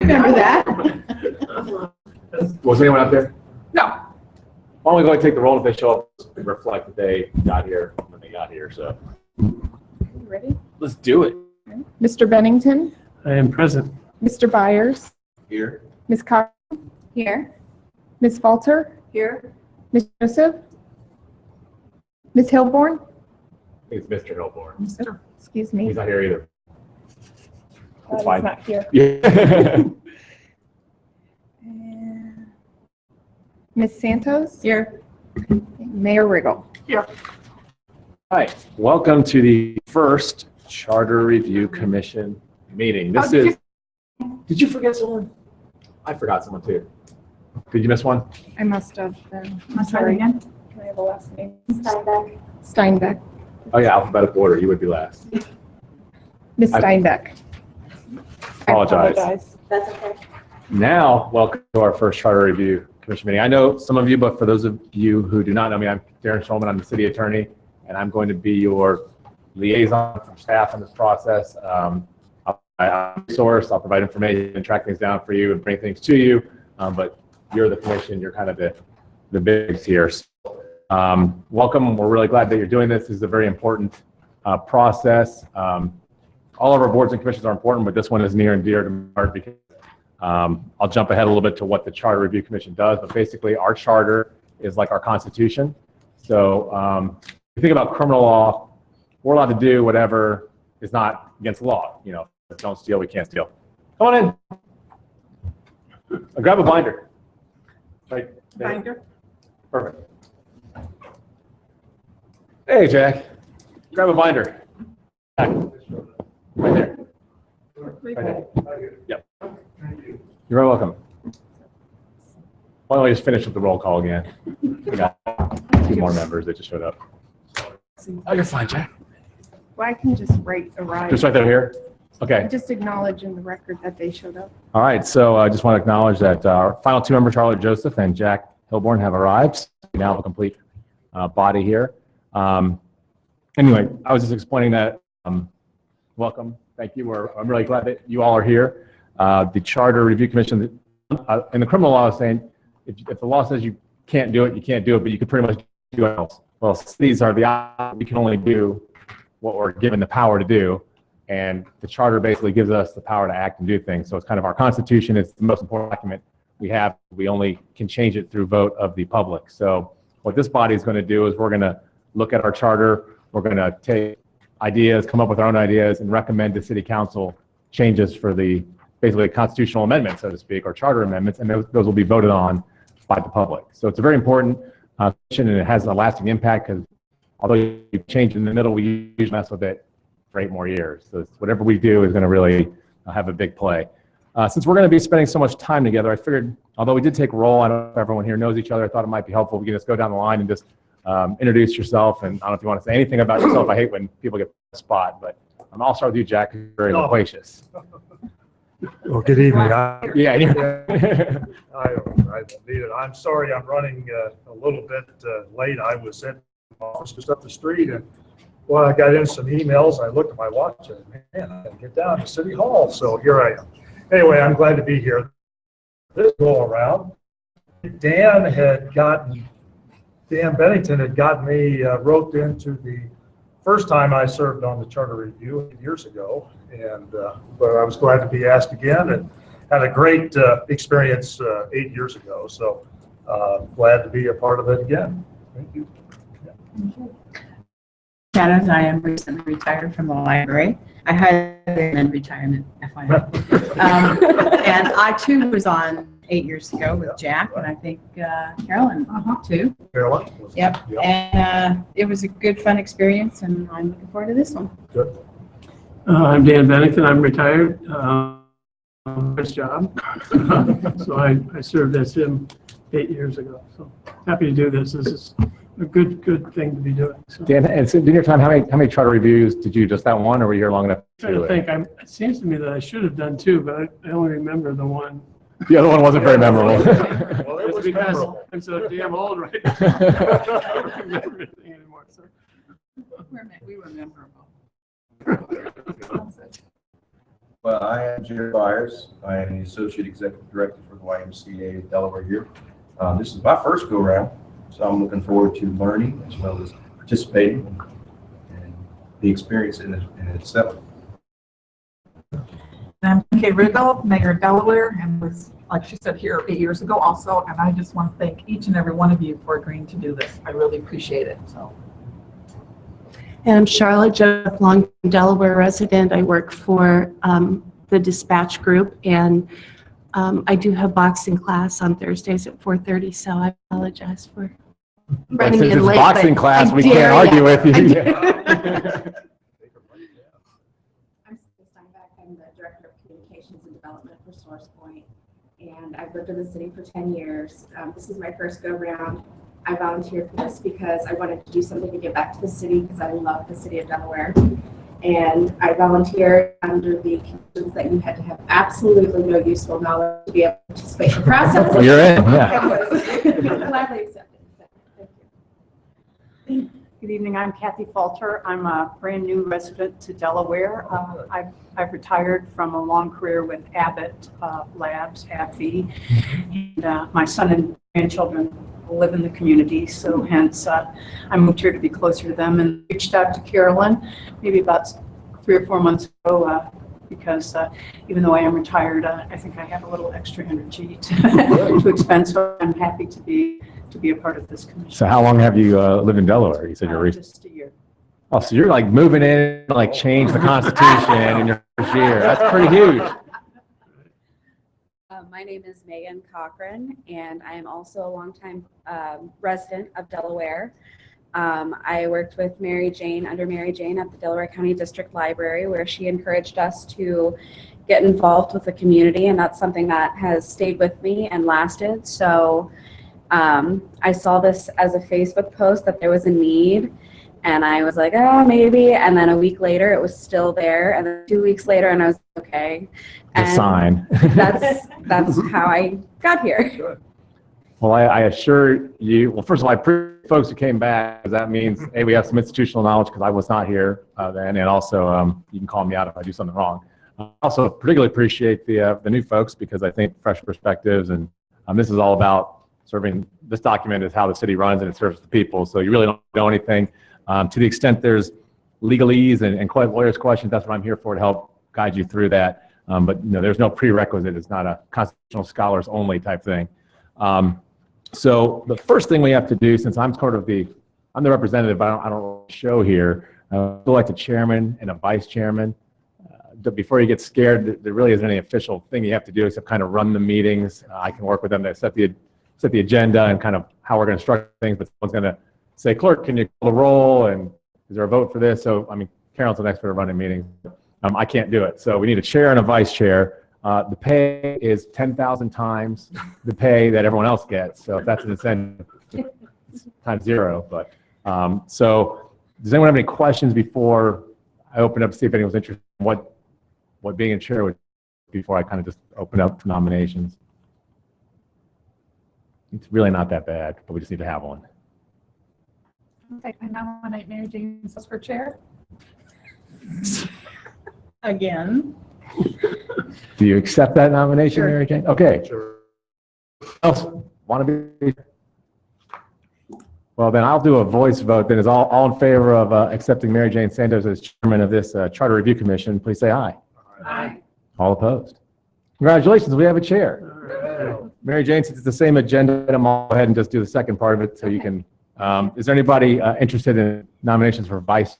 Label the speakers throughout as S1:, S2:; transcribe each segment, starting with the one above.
S1: Remember that?
S2: Was anyone out there? No. Why don't we go ahead and take the roll if they show up and reflect that they got here when they got here. So
S1: Ready?
S2: let's do it.
S1: Mr. Bennington,
S3: I am present.
S1: Mr. Byers,
S2: Here.
S1: Ms. Cox,
S4: Here.
S1: Ms. Falter,
S4: Here.
S1: Ms. Joseph, Ms. Hilborn,
S2: I think it's Mr. Hilborn.
S1: excuse me.
S2: He's not here either.
S1: He's
S2: fine.
S1: not here.
S2: Yeah.
S1: And Ms. Santos,
S4: Here.
S1: Mayor Riggle.
S2: All right. Welcome to the first Charter Review Commission meeting. This is. Did you forget someone? I forgot someone too. Did you miss one?
S1: I must have been. I'm
S4: Let's try it
S1: sorry.
S4: again.
S1: Can I have a last name?
S4: Steinbeck.
S1: Steinbeck.
S2: Oh yeah, alphabetical order. You would be last.
S1: Ms.
S2: I-
S1: Steinbeck. I
S2: Apologize.
S4: That's okay.
S2: Now, welcome to our first Charter Review Commission meeting. I know some of you, but for those of you who do not know me, I'm Darren Schulman. I'm the city attorney, and I'm going to be your liaison from staff in this process. I'll source, I'll provide information and track things down for you and bring things to you, but you're the commission, you're kind of the bigs here. So, welcome. We're really glad that you're doing this. This is a very important process. All of our boards and commissions are important, but this one is near and dear to my heart because I'll jump ahead a little bit to what the Charter Review Commission does, but basically our charter is like our Constitution. So if you think about criminal law, we're allowed to do whatever is not against the law. You know, don't steal, we can't steal. Come on in. Grab a binder. Right there.
S4: Binder.
S2: Perfect. Hey, Jack. Grab a binder. Jack. Right there. Right there. Yep. You're very welcome. Why don't we just finish with the roll call again? We got two more members that just showed up. Oh, you're fine, Jack.
S1: Well, I can just write arrive.
S2: Just right there here? Okay.
S1: Just acknowledge in the record that they showed up.
S2: All right. So I just want to acknowledge that our final two members, Charlotte Joseph and Jack Hilborn, have arrived. We now have a complete body here. Anyway, I was just explaining that. Welcome. Thank you. I'm really glad that you all are here. The Charter Review Commission, in the criminal law, is saying if the law says you can't do it, you can't do it, but you can pretty much do it else. Well, cities are we can only do what we're given the power to do, and the charter basically gives us the power to act and do things. So it's kind of our Constitution. It's the most important document we have. We only can change it through vote of the public. So what this body is going to do is we're going to look at our charter. We're going to take ideas, come up with our own ideas, and recommend to City Council changes for the basically constitutional amendments, so to speak, or charter amendments, and those will be voted on by the public. So it's a very important and it has a lasting impact because although you change in the middle, we usually mess with it for 8 more years. So whatever we do is going to really have a big play. Since we're going to be spending so much time together, I figured, although we did take roll, I don't know if everyone here knows each other, I thought it might be helpful. We can just go down the line and just introduce yourself. And I don't know if you want to say anything about yourself. I hate when people get the spot, but I'll start with you, Jack, because you're very loquacious.
S5: Well, good evening.
S2: Yeah.
S5: I don't need it. I'm sorry I'm running a little bit late. I was at my office just up the street, and well, I got in some emails. I looked at my watch and man, I gotta get down to City Hall. So here I am. Anyway, I'm glad to be here. This go around, Dan Bennington had gotten me roped into the first time I served on the Charter Review 8 years ago, and but I was glad to be asked again and had a great experience 8 years ago. So glad to be a part of it again. Thank you.
S4: Shadows, I am recently retired from the library. I highly recommend retirement, FYI. And I too was on 8 years ago with Jack, and I think Carolyn too.
S5: Carolyn?
S4: Yep. And it was a good, fun experience, and I'm looking forward to this one.
S5: Good.
S3: I'm Dan Bennington. I'm retired. First job. So I served as him 8 years ago. So happy to do this. This is a good thing to be doing. So.
S2: Dan, and so in your time, how many charter reviews did you just that one, or were you here long enough?
S3: I'm trying to think. It seems to me that I should have done two, but I only remember the one.
S2: The other one wasn't very memorable.
S5: Well, it was
S3: because
S5: memorable.
S3: I'm so damn old right now. I don't remember anything anymore. So.
S4: We were memorable.
S6: Well, I am Jared Byers. I am the Associate Executive Director for the YMCA of Delaware here. This is my first go-round, so I'm looking forward to learning as well as participating and the experience in itself.
S7: I'm Kay Riggle, Mayor of Delaware, and was, like she said, here 8 years ago also, and I just want to thank each and every one of you for agreeing to do this. I really appreciate it, so.
S8: And I'm Charlotte Joseph, long Delaware resident. I work for the dispatch group, and I do have boxing class on Thursdays at 4:30, so I apologize for running
S2: Since
S8: in
S2: it's
S8: late.
S2: boxing
S8: but
S2: class,
S8: I
S2: we
S8: dare
S2: can't argue
S8: ya.
S2: with you.
S8: I dare.
S9: I'm Susan Steinbeck. I'm the Director of Communications and Development for SourcePoint, and I've lived in the city for 10 years. This is my first go-round. I volunteered for this because I wanted to do something to give back to the city because I love the city of Delaware. And I volunteered under the conditions that you had to have absolutely no useful knowledge to be able to participate in the process.
S2: Well, you're in, yeah.
S9: I was gladly accepted. Thank you.
S10: Good evening, I'm Kathy Falter. I'm a brand new resident to Delaware. I've retired from a long career with Abbott Labs, AbbVie, and my son and grandchildren live in the community, so hence I moved here to be closer to them and reached out to Carolyn maybe about 3 or 4 months ago because even though I am retired, I think I have a little extra energy to expend, so I'm happy to be a part of this commission.
S2: So how long have you lived in Delaware? You said you're recent.
S10: Just a year.
S2: Oh, so you're like moving in, like change the Constitution in your first year. That's pretty huge.
S9: My name is Megan Cochran, and I am also a longtime resident of Delaware. I worked with Mary Jane, under Mary Jane at the Delaware County District Library, where she encouraged us to get involved with the community, and that's something that has stayed with me and lasted. So I saw this as a Facebook post that there was a need, and I was like, oh, maybe. And then a week later, it was still there. And then 2 weeks later, and I was okay.
S2: The sign.
S9: That's how I got here.
S2: Well, I assure you, well, first of all, I appreciate folks who came back, because that means, hey, we have some institutional knowledge, because I was not here then, and also you can call me out if I do something wrong. I also particularly appreciate the new folks, because I think fresh perspectives, and this is all about serving. This document is how the city runs, and it serves the people, so you really don't know anything. To the extent there's legalese and lawyers' questions, that's what I'm here for, to help guide you through that. But there's no prerequisite. It's not a constitutional scholars only type thing. So the first thing we have to do, since I'm sort of I'm the representative, but I don't show here, I feel like the chairman and a vice chairman. Before you get scared, there really isn't any official thing you have to do except kind of run the meetings. I can work with them to set the agenda and kind of how we're going to structure things, but someone's going to say, clerk, can you call the roll, and is there a vote for this? So, I mean, Carolyn's an expert at running meetings. I can't do it. So we need a chair and a vice chair. The pay is 10,000 times the pay that everyone else gets. So if that's an incentive, it's times 0. But so does anyone have any questions before I open up to see if anyone's interested in what being a chair would before I kind of just open up for nominations? It's really not that bad, but we just need to have one.
S7: Okay, I nominate Mary Jane for chair.
S4: Again.
S2: Do you accept that nomination,
S7: Sure.
S2: Mary Jane? Okay.
S5: Sure.
S2: Else want to be? Well, then I'll do a voice vote. Then is all in favor of accepting Mary Jane Santos as chairman of this Charter Review Commission, please say aye.
S7: Aye.
S2: All opposed? Congratulations, we have a chair. Mary Jane, since it's the same agenda item, I'll go ahead and just do the second part of it so you can. Is there anybody interested in nominations for vice?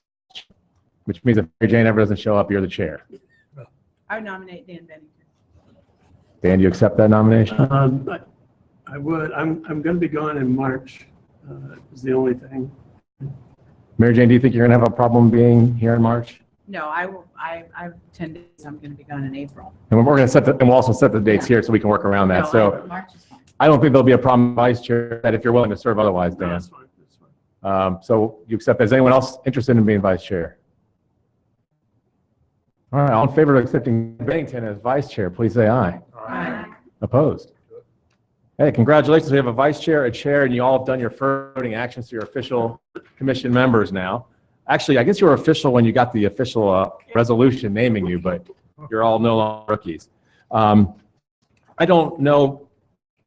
S2: Which means if Mary Jane ever doesn't show up, you're the chair.
S4: I would nominate Dan Bennington.
S2: Dan, do you accept that nomination?
S3: I would. I'm going to be gone in March. Is the only thing.
S2: Mary Jane, do you think you're going to have a problem being here in March?
S4: No, I will. I have 10 days. I'm going to be gone in April.
S2: And we're going to and we'll also set the dates here so we can work around that.
S4: No,
S2: So
S4: March is fine.
S2: I don't think there'll be a problem, vice chair, that if you're willing to serve otherwise,
S3: No,
S2: Dan.
S3: that's fine. That's fine.
S2: So you accept that. Is anyone else interested in being vice chair? All right, all in favor of accepting Bennington as vice chair, please say aye.
S4: Aye.
S2: Opposed? Hey, congratulations. We have a vice chair, a chair, and you all have done your first voting actions, so you're official commission members now. Actually, I guess you were official when you got the official resolution naming you, but You're all no longer rookies. I don't know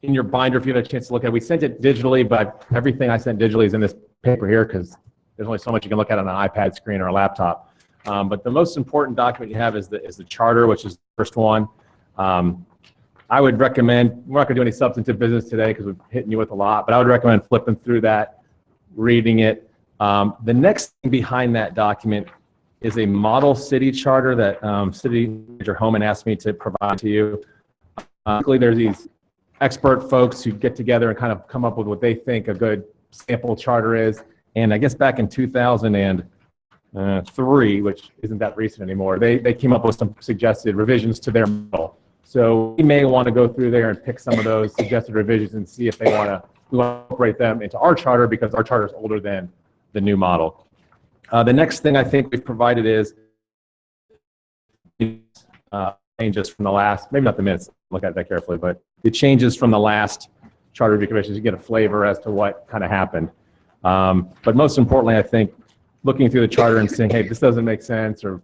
S2: in your binder if you had a chance to look at it. We sent it digitally, but everything I sent digitally is in this paper here because there's only so much you can look at on an iPad screen or a laptop. But the most important document you have is the charter, which is the first one. I would recommend, we're not going to do any substantive business today because we're hitting you with a lot, but I would recommend flipping through that, reading it. The next thing behind that document is a model city charter that City Manager Homan asked me to provide to you. Basically, there's these expert folks who get together and kind of come up with what they think a good sample charter is. And I guess back in 2003, which isn't that recent anymore, they came up with some suggested revisions to their model. So we may want to go through there and pick some of those suggested revisions and see if we want to incorporate them into our charter because our charter is older than the new model. The next thing I think we've provided is changes from the last, maybe not the minutes, look at that carefully, but the changes from the last charter review commission to get a flavor as to what kind of happened. But most importantly, I think looking through the charter and saying, hey, this doesn't make sense, or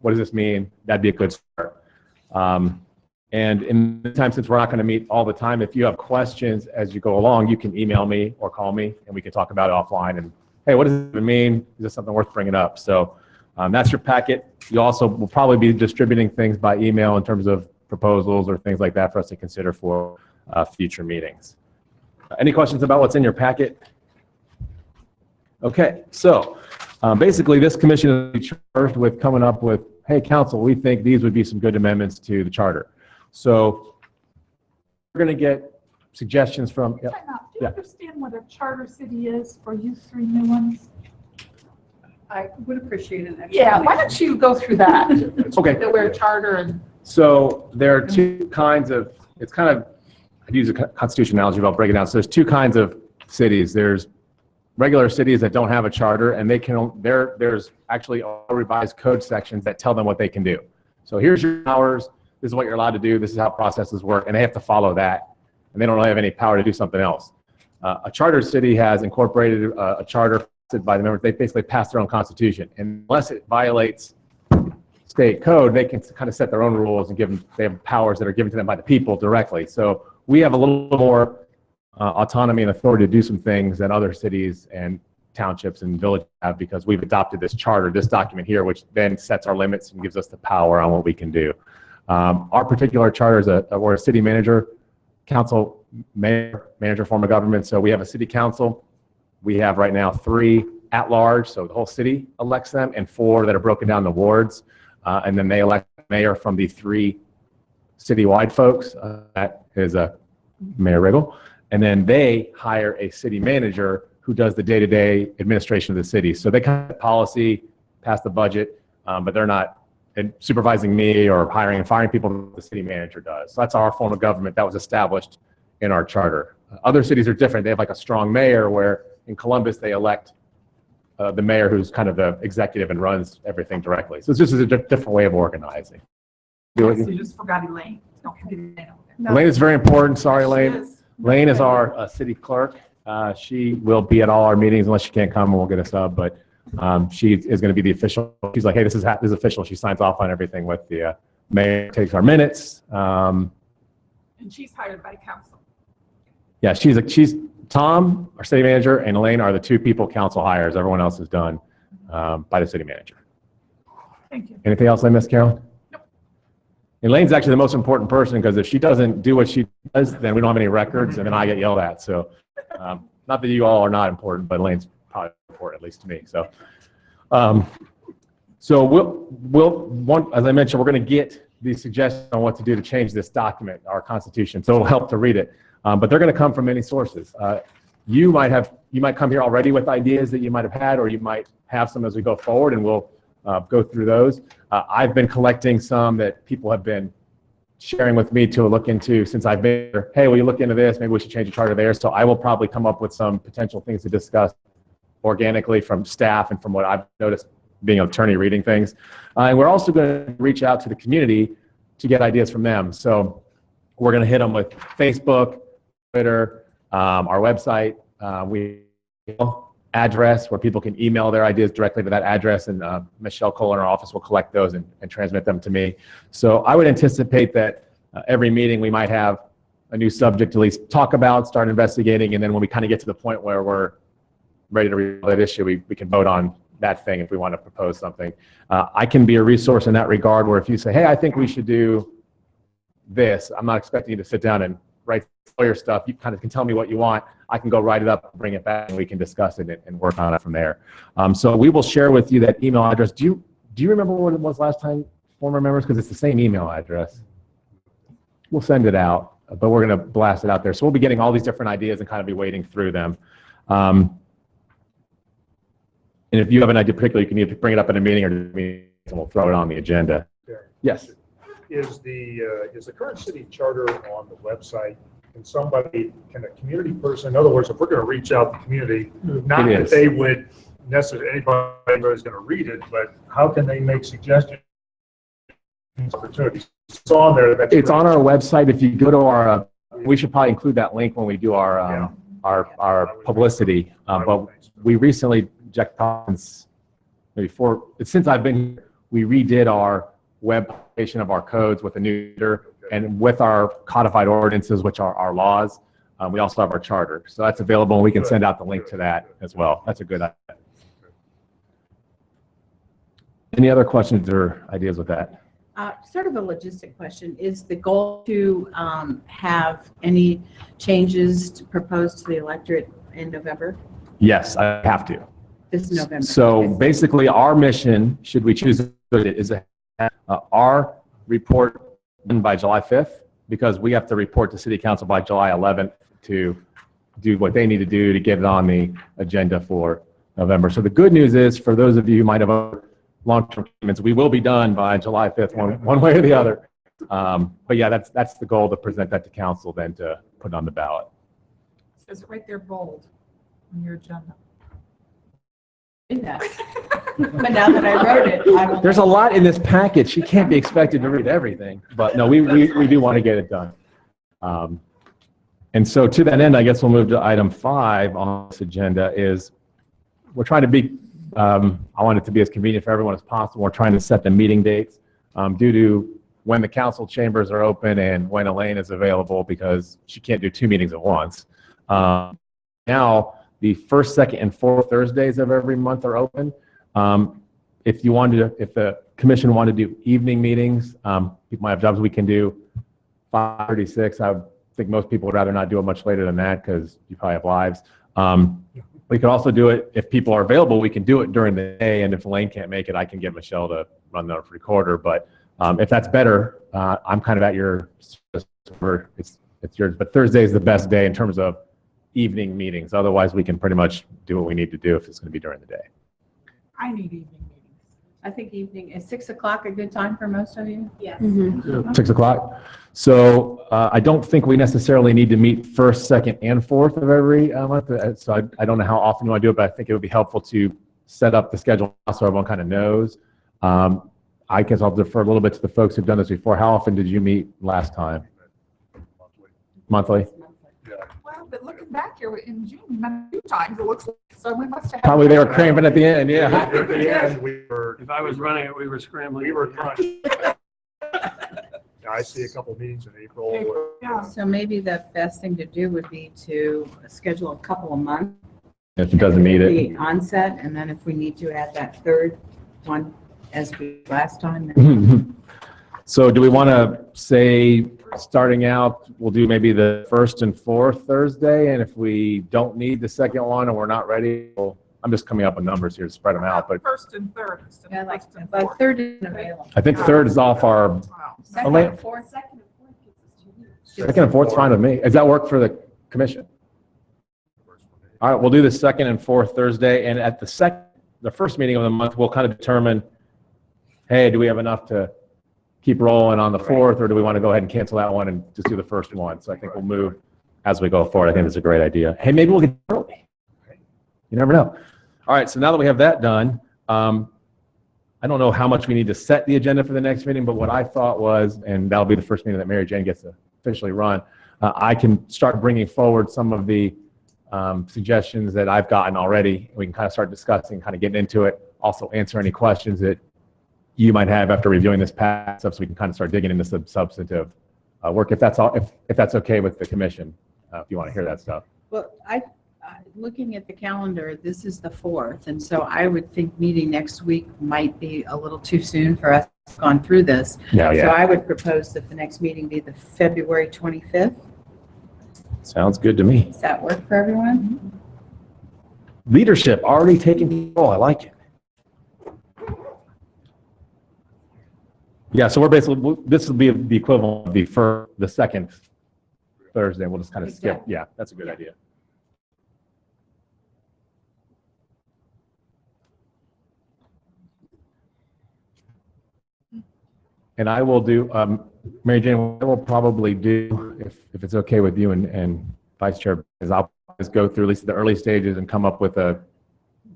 S2: what does this mean? That'd be a good start. And in the time, since we're not going to meet all the time, if you have questions as you go along, you can email me or call me, and we can talk about it offline. And hey, what does it even mean? Is this something worth bringing up? So that's your packet. You also will probably be distributing things by email in terms of proposals or things like that for us to consider for future meetings. Any questions about what's in your packet? Okay, so basically this commission is charged with coming up with, hey, council, we think these would be some good amendments to the charter. So we're going to get suggestions from.
S7: Do you understand what a charter city is for you three new ones?
S10: I would appreciate an
S7: Yeah, why don't you go through that?
S2: Okay.
S7: That we're a charter and.
S2: So there are two kinds of, it's kind of, I'd use a constitution analogy, but I'll break it down. So there's two kinds of cities. There's regular cities that don't have a charter, and they can, there's actually revised code sections that tell them what they can do. So here's your powers, this is what you're allowed to do, this is how processes work, and they have to follow that. And they don't really have any power to do something else. A charter city has incorporated a charter by the members. They basically pass their own constitution. And unless it violates state code, they can kind of set their own rules and give them, they have powers that are given to them by the people directly. So we have a little more autonomy and authority to do some things that other cities and townships and villages have because we've adopted this charter, this document here, which then sets our limits and gives us the power on what we can do. Our particular charter is we're a city manager, council, mayor, manager form of government. So we have a city council. We have right now 3 at large, so the whole city elects them, and 4 that are broken down to wards. And then they elect mayor from the 3 citywide folks. That is Mayor Riggle. And then they hire a city manager who does the day-to-day administration of the city. So they kind of policy, pass the budget, but they're not supervising me or hiring and firing people. The city manager does. So that's our form of government that was established in our charter. Other cities are different. They have like a strong mayor, where in Columbus they elect the mayor, who's kind of the executive and runs everything directly. So it's just a different way of organizing.
S7: So you just forgot Elaine. Don't forget Elaine.
S2: Elaine is very important. Sorry, Elaine.
S7: She is.
S2: Elaine is our city clerk. She will be at all our meetings unless she can't come, and we'll get a sub. But she is going to be the official. She's like, hey, this is official. She signs off on everything with the mayor, takes our minutes.
S7: And she's hired by council.
S2: Yeah, she's Tom, our city manager, and Elaine are the 2 people council hires. Everyone else is done by the city manager.
S7: Thank you.
S2: Anything else I missed, Carolyn?
S7: Nope.
S2: Elaine's actually the most important person because if she doesn't do what she does, then we don't have any records, and then I get yelled at. So, not that you all are not important, but Elaine's probably important, at least to me. So, we'll as I mentioned, we're going to get these suggestions on what to do to change this document, our Constitution. So it'll help to read it. But they're going to come from many sources. You might come here already with ideas that you might have had, or you might have some as we go forward, and we'll go through those. I've been collecting some that people have been sharing with me to look into since I've been here. Hey, will you look into this? Maybe we should change the charter there. So I will probably come up with some potential things to discuss organically from staff and from what I've noticed being an attorney reading things. And we're also going to reach out to the community to get ideas from them. So we're going to hit them with Facebook, Twitter, our website, address where people can email their ideas directly to that address, and Michelle Cole in our office will collect those and transmit them to me. So I would anticipate that every meeting we might have a new subject to at least talk about, start investigating, and then when we kind of get to the point where we're ready to resolve that issue, we can vote on that thing if we want to propose something. I can be a resource in that regard where if you say, hey, I think we should do this, I'm not expecting you to sit down and write lawyer stuff. You kind of can tell me what you want. I can go write it up, bring it back, and we can discuss it and work on it from there. So we will share with you that email address. Do you remember what it was last time, former members? Because it's the same email address. We'll send it out, but we're going to blast it out there. So we'll be getting all these different ideas and kind of be wading through them. And if you have an idea particularly, you can either bring it up in a meeting or and we'll throw it on the agenda. Yes.
S5: Is the current city charter on the website? Can a community person, in other words, if we're going to reach out to the community, not that they would necessarily, anybody's going to read it, but how can they make suggestions, opportunities? It's on there.
S2: It's on our website. If you go to our, we should probably include that link when we do our publicity. But we recently, Jack Collins, since I've been here, we redid our web publication of our codes with a new editor and with our codified ordinances, which are our laws. We also have our charter. So that's available, and we can send out the link to that as well. That's a good idea. Any other questions or ideas with that?
S4: Sort of a logistic question. Is the goal to have any changes to propose to the electorate in November?
S2: Yes, I have to.
S4: This November.
S2: So basically, our mission, should we choose it, is our report done by July 5th, because we have to report to City Council by July 11th to do what they need to do to get it on the agenda for November. So the good news is, for those of you who might have long-term commitments, we will be done by July 5th, one way or the other. But yeah, that's the goal, to present that to council, then to put it on the ballot.
S7: It says it right there bold on your agenda.
S4: Did that. But now that I wrote it, I will.
S2: There's a lot in this package. She can't be expected to read everything, but no, we do want to get it done. And so to that end, I guess we'll move to item 5 on this agenda. Is we're trying to be, I want it to be as convenient for everyone as possible. We're trying to set the meeting dates due to when the council chambers are open and when Elaine is available, because she can't do 2 meetings at once. Now, the first, second, and fourth Thursdays of every month are open. If the commission wanted to do evening meetings, people might have jobs, we can do 5:36. I think most people would rather not do it much later than that, because you probably have lives. We could also do it, if people are available, we can do it during the day, and if Elaine can't make it, I can get Michelle to run the recorder. But if that's better, I'm kind of at your service. It's yours. But Thursday is the best day in terms of evening meetings. Otherwise, we can pretty much do what we need to do if it's going to be during the day.
S7: I need evening meetings.
S4: I think evening, is 6 o'clock a good time for most of you?
S9: Yes.
S2: 6 o'clock. So I don't think we necessarily need to meet first, second, and fourth of every month. So I don't know how often you want to do it, but I think it would be helpful to set up the schedule so everyone kind of knows. I guess I'll defer a little bit to the folks who've done this before. How often did you meet last time? Monthly?
S7: Well, but looking back here in June, we met a few times, it looks like, so we must have.
S2: Probably they were cramping at the end, yeah.
S5: At the end,
S3: If I was running it, we were scrambling.
S5: we were crunched. I see a couple of meetings in April.
S7: Yeah.
S4: So maybe the best thing to do would be to schedule a couple of months.
S2: If it doesn't need it.
S4: The onset, and then if we need to add that third one as we last time. then-
S2: So do we want to say, starting out, we'll do maybe the first and fourth Thursday, and if we don't need the second one and we're not ready, I'm just coming up with numbers here to spread them out, but
S7: First and third instead
S4: Yeah,
S7: of
S4: like,
S7: first and
S4: like
S7: fourth.
S4: third isn't available.
S2: I think third is off our,
S7: Wow.
S9: Second
S2: Elaine-
S9: and fourth. Second and fourth gives us 2 weeks.
S2: second and fourth's fine with me. Does that work for the commission? All right, we'll do the second and fourth Thursday, and at the first meeting of the month, we'll kind of determine, hey, do we have enough to keep rolling on the fourth, or do we want to go ahead and cancel that one and just do the first one? So I think we'll move as we go forward. I think that's a great idea. Hey, maybe we'll get early. You never know. All right, so now that we have that done, I don't know how much we need to set the agenda for the next meeting, but what I thought was, and that'll be the first meeting that Mary Jane gets to officially run, I can start bringing forward some of the suggestions that I've gotten already. We can kind of start discussing, kind of getting into it. Also answer any questions that you might have after reviewing this past stuff, so we can kind of start digging into some substantive work, if that's all, if that's okay with the commission, if you want to hear that stuff.
S4: Well, looking at the calendar, this is the 4th, and so I would think meeting next week might be a little too soon for us to have gone through this.
S2: Yeah,
S4: So
S2: yeah.
S4: I would propose that the next meeting be the February 25th.
S2: Sounds good to me.
S4: Does that work for everyone?
S2: Leadership already taking control. I like it. Yeah, so we're basically, this will be the equivalent of the second Thursday. We'll just kind of skip.
S4: Exactly.
S2: Yeah, that's a good idea. And I will do, Mary Jane, what I will probably do, if it's okay with you and Vice Chair, is I'll just go through at least the early stages and come up with a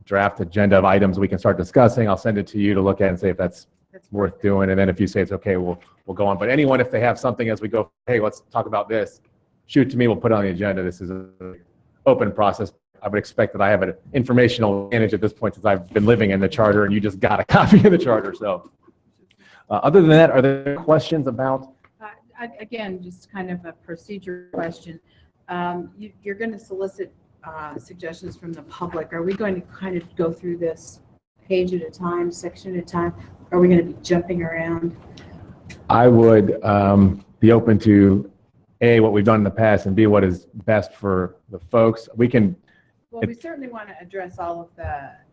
S2: draft agenda of items we can start discussing. I'll send it to you to look at and say if that's worth doing. And then if you say it's okay, we'll go on. But anyone, if they have something as we go, hey, let's talk about this, shoot to me, we'll put it on the agenda. This is an open process. I would expect that I have an informational advantage at this point since I've been living in the charter and you just got a copy of the charter. So other than that, are there questions about?
S4: Again, just kind of a procedure question. You're going to solicit suggestions from the public. Are we going to kind of go through this page at a time, section at a time? Are we going to be jumping around?
S2: I would be open to A, what we've done in the past, and B, what is best for the folks. We can,
S4: Well, we certainly want to address all of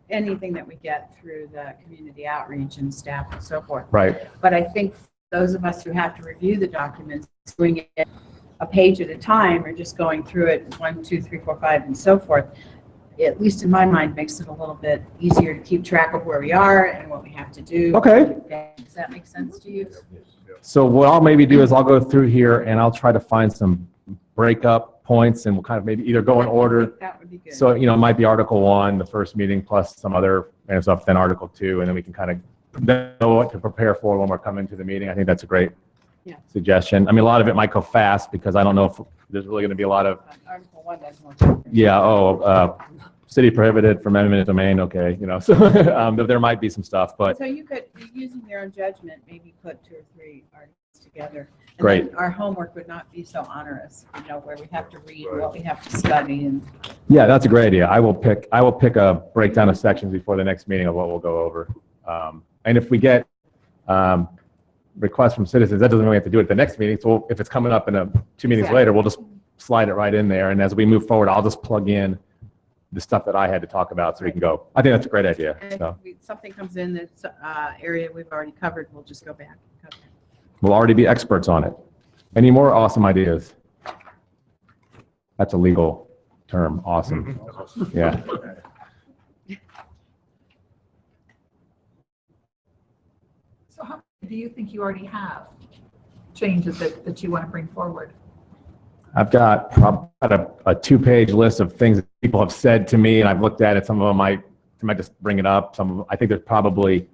S4: anything that we get through the community outreach and staff and so forth.
S2: right,
S4: But I think those of us who have to review the documents, doing it a page at a time or just going through it 1, 2, 3, 4, 5, and so forth, at least in my mind, makes it a little bit easier to keep track of where we are and what we have to do.
S2: Okay.
S4: Does that make sense to you?
S2: So what I'll maybe do is I'll go through here and I'll try to find some breakup points and we'll kind of maybe either go in order.
S4: That would be good.
S2: So, it might be Article 1, the first meeting, plus some other and stuff, then Article 2, and then we can kind of know what to prepare for when we're coming to the meeting. I think that's a great suggestion. I mean, a lot of it might go fast because I don't know if there's really going to be a lot of,
S4: Article 1 doesn't work.
S2: city prohibited from eminent domain, okay, so there might be some stuff, but
S4: So you could, using your own judgment, maybe put 2 or 3 articles together. And
S2: Great.
S4: then our homework would not be so onerous, where we have to read what we have to study and.
S2: yeah, that's a great idea. I will pick a breakdown of sections before the next meeting of what we'll go over. And if we get requests from citizens, that doesn't mean we have to do it at the next meeting. So if it's coming up in 2 meetings later, we'll just slide it right in there. And as we move forward, I'll just plug in the stuff that I had to talk about so we can go. I think that's a great idea.
S4: And
S2: So
S4: if something comes in that's area we've already covered, we'll just go back and cover it.
S2: we'll already be experts on it. Any more awesome ideas? That's a legal term, awesome. Yeah.
S7: So how many do you think you already have changes that you want to bring forward?
S2: I've got a 2-page list of things that people have said to me, and I've looked at it. Some of them I might just bring it up. I think there's probably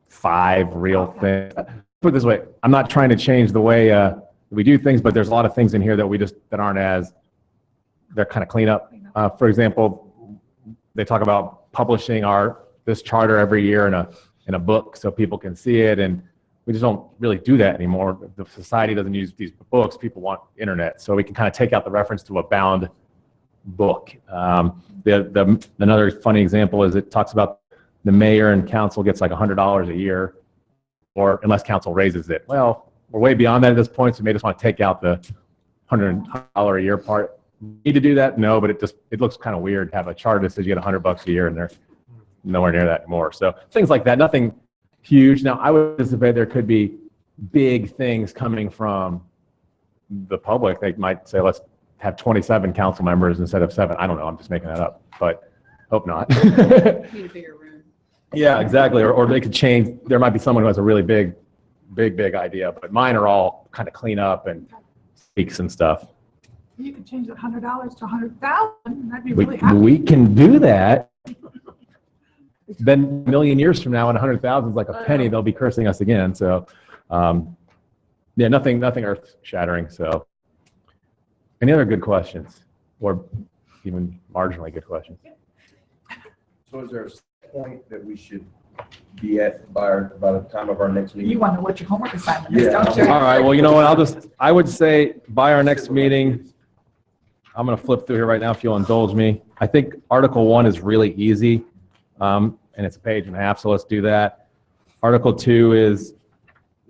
S2: 5 real things. Put it this way, I'm not trying to change the way we do things, but there's a lot of things in here that aren't they're kind of cleanup. For example, they talk about publishing this charter every year in a book so people can see it, and we just don't really do that anymore. The society doesn't use these books. People want internet. So we can kind of take out the reference to a bound book. Another funny example is it talks about the mayor and council gets like $100 a year, or unless council raises it. Well, we're way beyond that at this point, so we may just want to take out the $100 a year part. Need to do that? No, but it looks kind of weird to have a charter that says you get $100 a year and they're nowhere near that anymore. So things like that, nothing huge. Now, I would anticipate there could be big things coming from the public. They might say, let's have 27 council members instead of 7. I don't know. I'm just making that up, but hope not.
S4: Need a bigger room.
S2: Yeah, exactly. Or they could change. There might be someone who has a really big idea, but mine are all kind of clean up and tweaks and stuff.
S7: You could change that $100 to $100,000. That'd be really happy.
S2: We can do that. Then a million years from now, and 100,000 is like a penny, they'll be cursing us again. So, nothing earth shattering. So, any other good questions? or even marginally good questions.
S6: So is there a point that we should be at by the time of our next meeting?
S7: You want to know what your homework assignment is,
S6: Yeah.
S7: don't you?
S2: All right, well, you know what, I would say by our next meeting, I'm going to flip through here right now if you'll indulge me. I think Article 1 is really easy, and it's a page and a half, so let's do that. Article 2 is,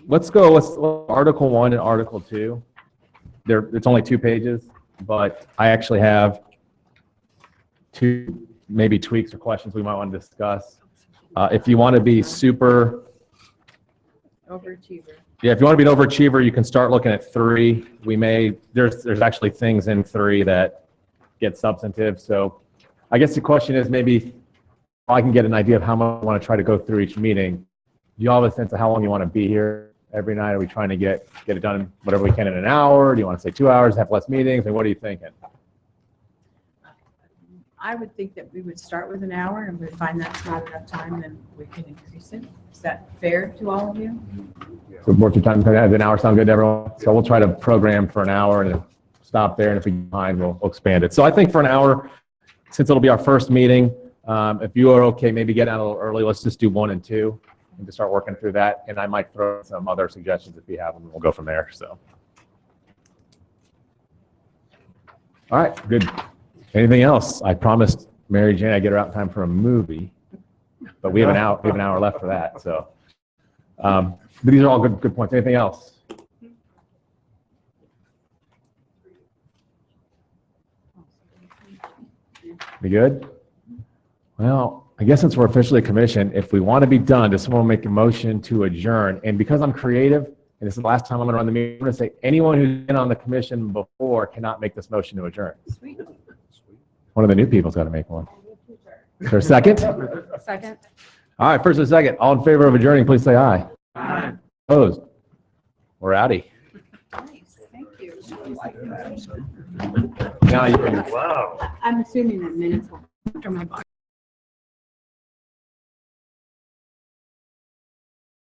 S2: let's go with Article 1 and Article 2. It's only 2 pages, but I actually have 2 maybe tweaks or questions we might want to discuss. If you want to be super,
S4: Overachiever.
S2: yeah, if you want to be an overachiever, you can start looking at 3. There's actually things in 3 that get substantive. So I guess the question is maybe I can get an idea of how much I want to try to go through each meeting. Do you all have a sense of how long you want to be here every night? Are we trying to get it done whatever we can in an hour? Do you want to say 2 hours, have less meetings? And what are you thinking?
S4: I would think that we would start with an hour, and if we find that's not enough time, then we can increase it. Is that fair to all of you?
S2: So work your time, does an hour sound good to everyone? So we'll try to program for an hour and then stop there, and if we find, we'll expand it. So I think for an hour, since it'll be our first meeting, if you are okay, maybe get out a little early, let's just do 1 and 2 and just start working through that. And I might throw some other suggestions if you have them, we'll go from there, so. All right, good. Anything else? I promised Mary Jane I'd get her out in time for a movie, but we have an hour left for that, so. But these are all good points. Anything else? We good? Well, I guess since we're officially a commission, if we want to be done, does someone make a motion to adjourn? And because I'm creative, and this is the last time I'm going to run the meeting, I'm going to say anyone who's been on the commission before cannot make this motion to adjourn.
S4: Sweet.
S2: One of the new people's got to make one. Is there a second?
S9: Second.
S2: All right, first and second. All in favor of adjourning, please say aye.
S3: Aye.
S2: Opposed? We're outie.
S4: Nice, thank you.
S2: Now you can.
S5: Wow.
S4: I'm assuming that minutes will after my bar.